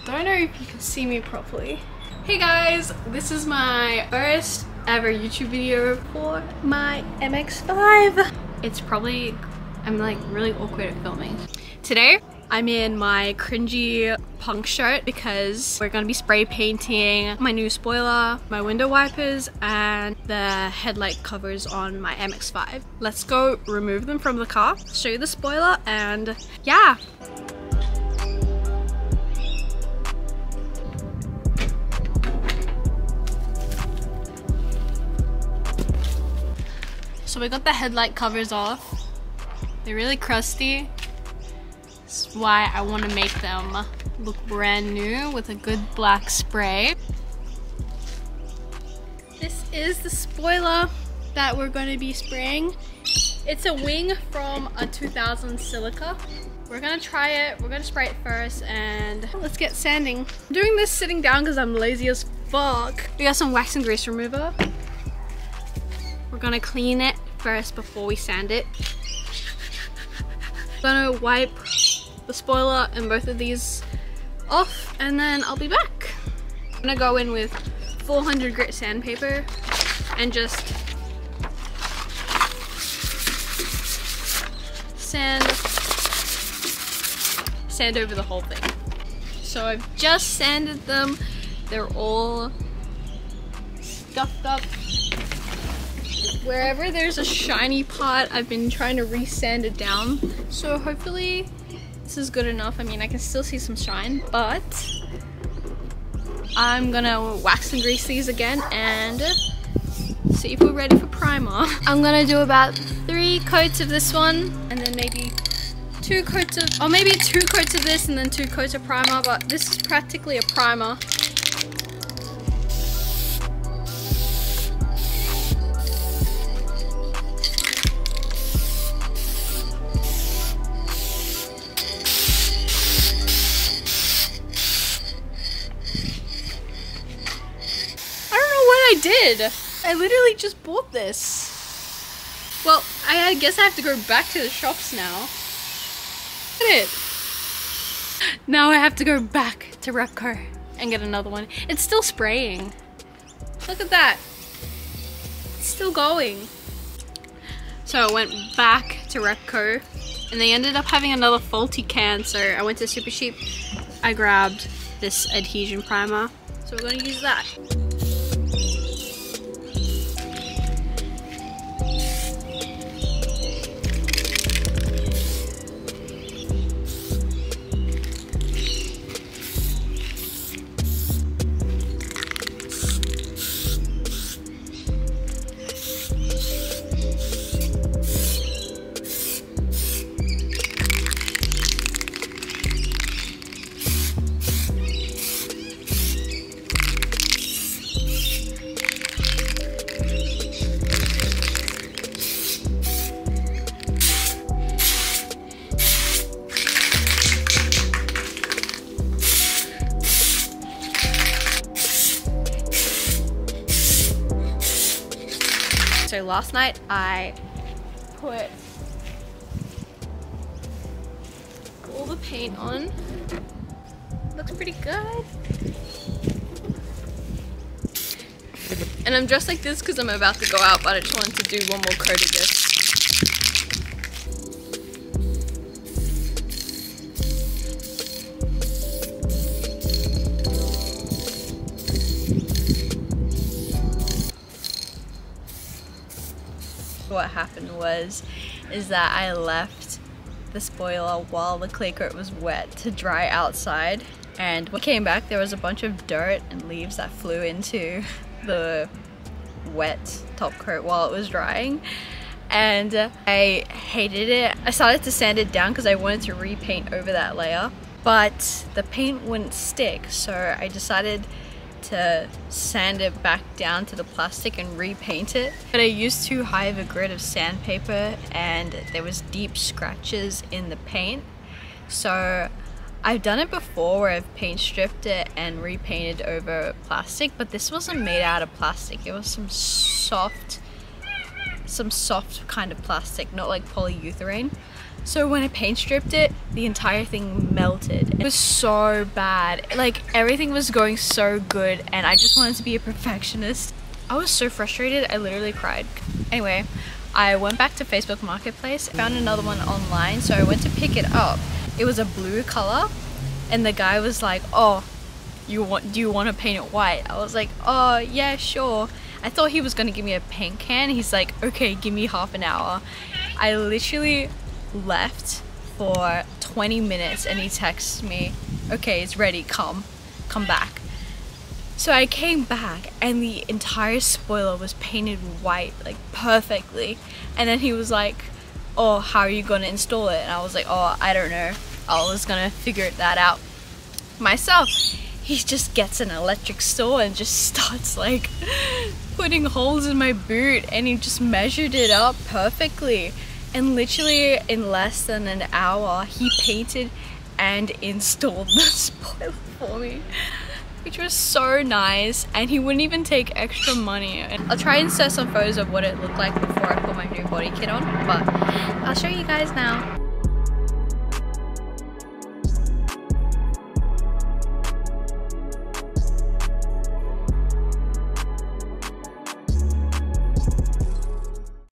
Don't know if you can see me properly. Hey guys, this is my first ever YouTube video for my MX-5. I'm like really awkward at filming. Today, I'm in my cringy punk shirt because we're gonna be spray painting my new spoiler, my window wipers, and the headlight covers on my MX-5. Let's go remove them from the car, show you the spoiler, and yeah. So we got the headlight covers off. They're really crusty. That's why I want to make them look brand new with a good black spray. This is the spoiler that we're going to be spraying. It's a wing from a 2000 Silica. We're going to try it. We're going to spray it first and let's get sanding. I'm doing this sitting down because I'm lazy as fuck. We got some wax and grease remover. We're going to clean it first before we sand it. I'm going to wipe the spoiler and both of these off and then I'll be back. I'm gonna go in with 400 grit sandpaper and just sand over the whole thing. So I've just sanded them. They're all scuffed up. Wherever there's a shiny part, I've been trying to re-sand it down. So hopefully this is good enough. I mean, I can still see some shine, but I'm gonna wax and grease these again and see if we're ready for primer. I'm gonna do about 3 coats of this one and then maybe 2 coats of, or maybe 2 coats of this and then 2 coats of primer, but this is practically a primer. I literally just bought this. Well, I guess I have to go back to the shops now. Look at it. Now I have to go back to Repco and get another one. It's still spraying. Look at that. It's still going. So I went back to Repco and they ended up having another faulty can, so I went to Super Cheap. I grabbed this adhesion primer, so we're gonna use that. So last night I put all the paint on. Looks pretty good. And I'm dressed like this because I'm about to go out, but I just wanted to do one more coat of this. What happened is that I left the spoiler while the clay coat was wet to dry outside, and when I came back there was a bunch of dirt and leaves that flew into the wet top coat while it was drying, and I hated it. I started to sand it down because I wanted to repaint over that layer, but the paint wouldn't stick, so I decided to sand it back down to the plastic and repaint it. But I used too high of a grit of sandpaper and there was deep scratches in the paint. So I've done it before where I've paint stripped it and repainted over plastic, but this wasn't made out of plastic. It was some soft kind of plastic, not like polyurethane. So when I paint stripped it, the entire thing melted. It was so bad. Like everything was going so good and I just wanted to be a perfectionist. I was so frustrated, I literally cried. Anyway, I went back to Facebook Marketplace, found another one online, so I went to pick it up. It was a blue color and the guy was like, oh, do you want to paint it white? I was like, oh yeah, sure. I thought he was gonna give me a paint can. He's like, okay, give me half an hour. I literally left for 20 minutes and he texts me, okay, it's ready, come back. So I came back and the entire spoiler was painted white, like perfectly. And then he was like, oh, how are you gonna install it? And I was like, oh, I don't know. I was gonna figure that out myself. He just gets an electric saw and just starts like putting holes in my boot, and he just measured it up perfectly. And literally in less than an hour, he painted and installed the spoiler for me, which was so nice, and he wouldn't even take extra money. And I'll try and insert some photos of what it looked like before I put my new body kit on, but I'll show you guys now.